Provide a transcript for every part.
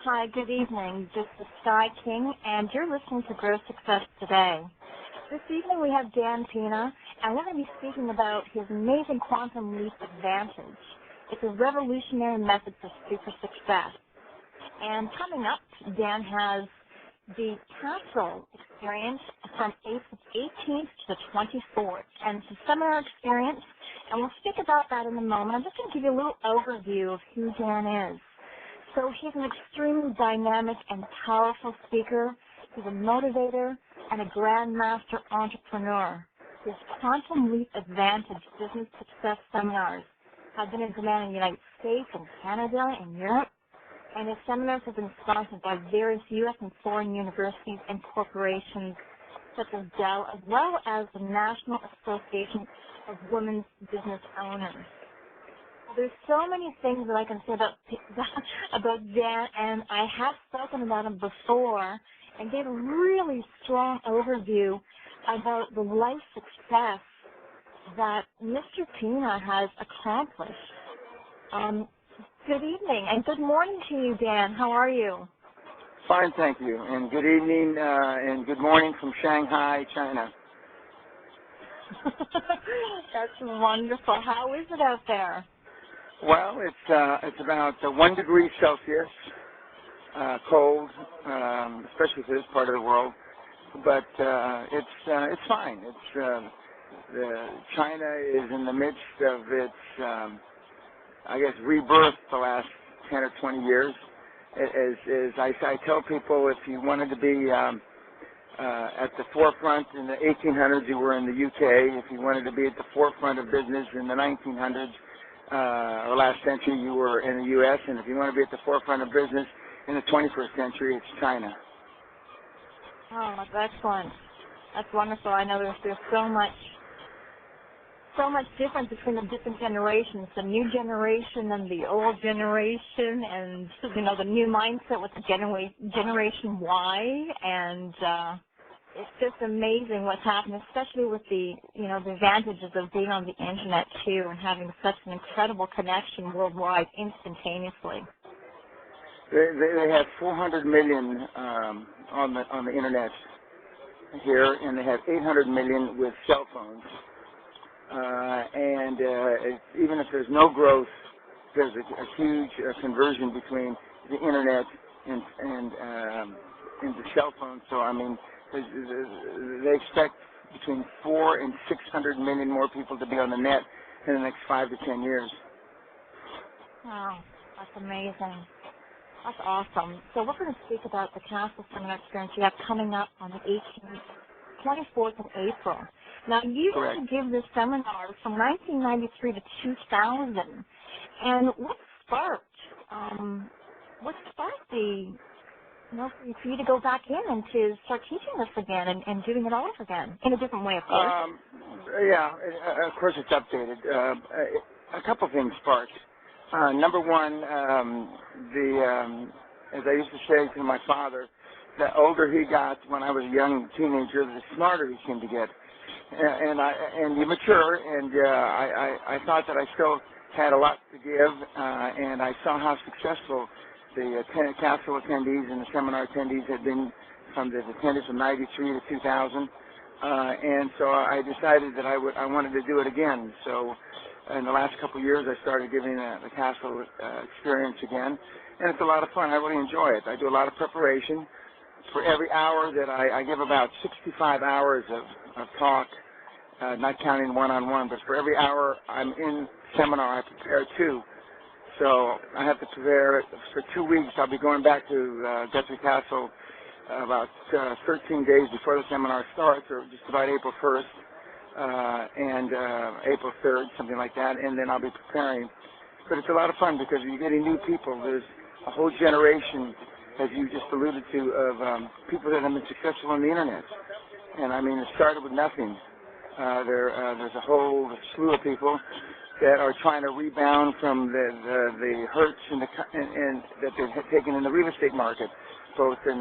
Hi, good evening. This is Skye King, and you're listening to Grow Success Today. This evening we have Dan Pena, and we're going to be speaking about his amazing quantum leap advantage. It's a revolutionary method for super success. And coming up, Dan has the Castle experience from April 18th to the 24th, and it's a seminar experience, and we'll speak about that in a moment. I'm just going to give you a little overview of who Dan is. So he's an extremely dynamic and powerful speaker. He's a motivator and a grandmaster entrepreneur. His Quantum Leap Advantage business success seminars have been in demand in the United States and Canada and Europe, and his seminars have been sponsored by various U.S. and foreign universities and corporations such as Dell, as well as the National Association of Women's Business Owners. There's so many things that I can say about Dan, and I have spoken about him before and gave a really strong overview about the life success that Mr. Pena has accomplished. Good evening and good morning to you, Dan. How are you? Fine, thank you. And good evening and good morning from Shanghai, China. That's wonderful. How is it out there? Well, it's about 1 degree Celsius, cold, especially for this part of the world. But it's fine. China is in the midst of its, I guess, rebirth the last 10 or 20 years. As I tell people, if you wanted to be at the forefront in the 1800s, you were in the UK. If you wanted to be at the forefront of business in the 1900s, or last century, you were in the U.S., and if you want to be at the forefront of business in the 21st century, it's China. Oh, that's excellent. That's wonderful. I know there's so much difference between the different generations, the new generation and the old generation, and the new mindset with the Generation Y, and it's just amazing what's happening, especially with the the advantages of being on the internet too, and having such an incredible connection worldwide instantaneously. They have 400 million on the internet here, and they have 800 million with cell phones. And even if there's no growth, there's a huge conversion between the internet and the cell phone. So I mean, they expect between 400 and 600 million more people to be on the net in the next 5 to 10 years. Wow, that's amazing. That's awesome. So we're going to speak about the Castle Seminar experience you have coming up on the 18th, 24th of April. Now, you Correct. used to give this seminar from 1993 to 2000, and what sparked the for you to go back in and to start teaching this again and doing it all over again in a different way, of course? Yeah, of course it's updated. A couple things sparked. Number one, as I used to say to my father, the older he got when I was a young teenager, the smarter he seemed to get. And you mature, and I thought that I still had a lot to give, and I saw how successful the Castle attendees and the seminar attendees had been from the attendees from 93 to 2000, and so I decided that I wanted to do it again. So in the last couple of years, I started giving the Castle experience again, and it's a lot of fun. I really enjoy it. I do a lot of preparation. For every hour that I give about 65 hours of talk, not counting one-on-one, but for every hour I'm in seminar, I prepare 2. So I have to prepare for 2 weeks. I'll be going back to Guthrie Castle about 13 days before the seminar starts, or just about April 1st and April 3rd, something like that, and then I'll be preparing. But it's a lot of fun because you're getting new people. There's a whole generation, as you just alluded to, of people that have been successful on the internet. And I mean, it started with nothing. There's a whole slew of people that are trying to rebound from the hurts and that they've taken in the real estate market, both in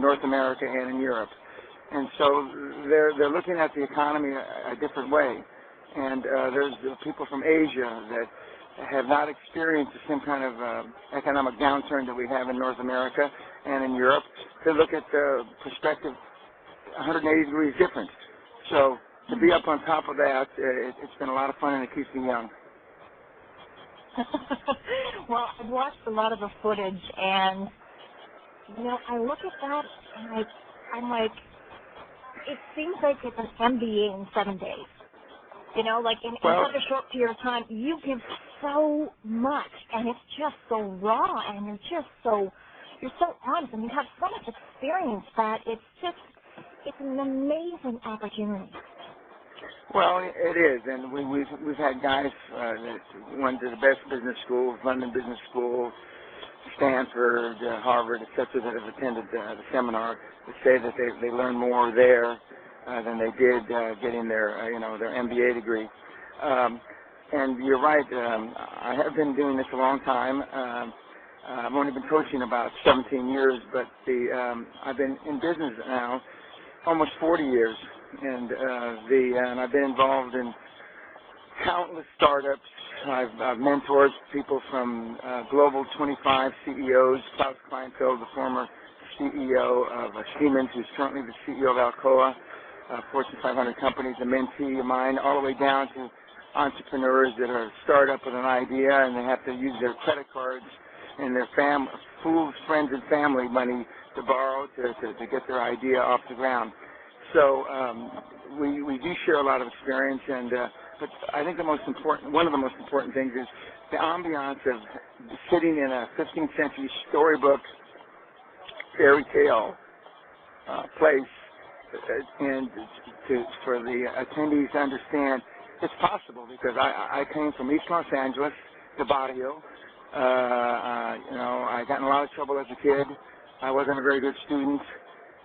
North America and in Europe. And so they're looking at the economy a different way. And there's people from Asia that have not experienced the same kind of economic downturn that we have in North America and in Europe, to look at the perspective 180 degrees different. So to be up on top of that, it's been a lot of fun, and it keeps me young. Well, I've watched a lot of the footage, and, you know, I look at that, and I'm like, it seems like it's an MBA in 7 days. You know, like in such a short period of time, you give so much, and it's just so raw, and you're so honest, and you have so much experience that it's an amazing opportunity. Well, it is, and we've had guys that went to the best business schools, London Business School, Stanford, Harvard, etc., that have attended the seminar, to say that they learn more there than they did getting their their MBA degree. And you're right. I have been doing this a long time. I've only been coaching about 17 years, but I've been in business now almost 40 years, and I've been involved in countless startups. I've mentored people from global 25 CEOs, Klaus Kleinfeld, the former CEO of Siemens, who's currently the CEO of Alcoa, Fortune 500 companies, a mentee of mine, all the way down to entrepreneurs that are a startup with an idea, and they have to use their credit cards and their fools, friends, and family money to borrow to get their idea off the ground. So we do share a lot of experience, and but I think one of the most important things is the ambiance of sitting in a 15th century storybook fairy tale place, and for the attendees to understand it's possible, because I came from East Los Angeles to Barrio. I got in a lot of trouble as a kid. I wasn't a very good student.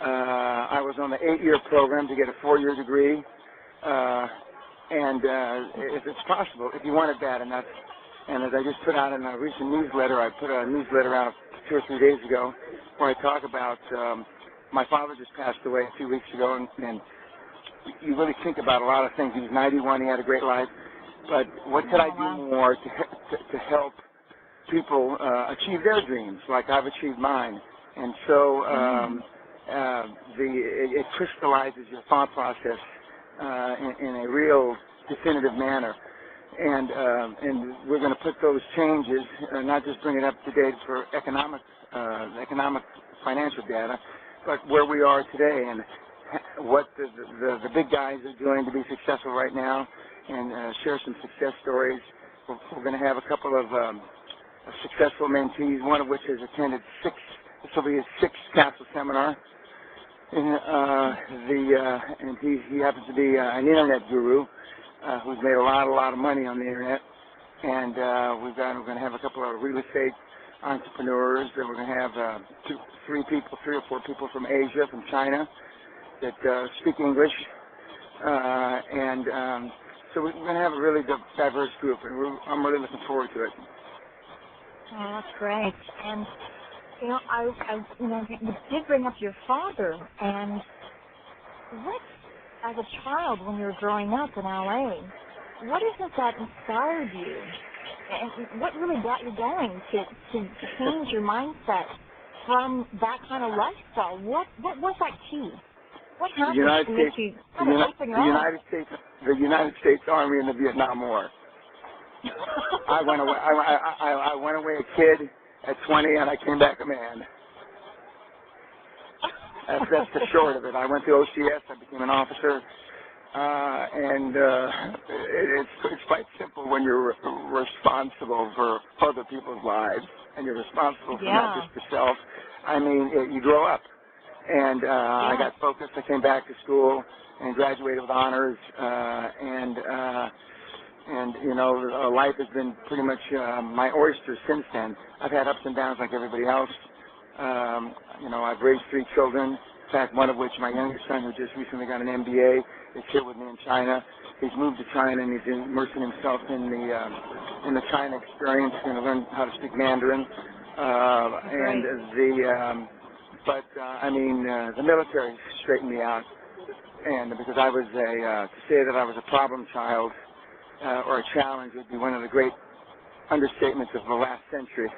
I was on the 8-year program to get a 4-year degree. And if it's possible, if you want it bad enough, and as I just put out in a recent newsletter, I put a newsletter out 2 or 3 days ago where I talk about my father just passed away 2 weeks ago, and you really think about a lot of things. He was 91, he had a great life, but what could I do more to help people achieve their dreams like I've achieved mine? And so it crystallizes your thought process in a real definitive manner, and we're going to put those changes, not just bring it up to date for economic financial data, but where we are today and what the big guys are doing to be successful right now, and share some success stories. We're going to have a couple of successful mentees, one of which has attended this will be his 6th Castle seminar. And he happens to be an internet guru who's made a lot of money on the internet. And we're going to have a couple of real estate entrepreneurs. And we're going to have 3 or 4 people from Asia, from China, that speak English. So we're going to have a really diverse group, and I'm really looking forward to it. Oh, that's great. And you did bring up your father, and what, as a child when you were growing up in LA, what is it that inspired you, and what really got you going to change your mindset from that kind of lifestyle? What was that key? What happened to make you open your eyes? The United States Army and the Vietnam War. I went away a kid at 20, and I came back a man. That's the short of it. I went to OCS. I became an officer, and it's quite simple when you're responsible for other people's lives, and you're responsible for not just yourself. I mean, you grow up, and I got focused. I came back to school and graduated with honors, life has been pretty much my oyster since then. I've had ups and downs like everybody else. I've raised 3 children, in fact, one of which, my youngest son, who just recently got an MBA, is here with me in China. He's moved to China, and he's immersing himself in the China experience, going to learn how to speak Mandarin. The military straightened me out, and because I was to say that I was a problem child or a challenge would be one of the great understatements of the last century.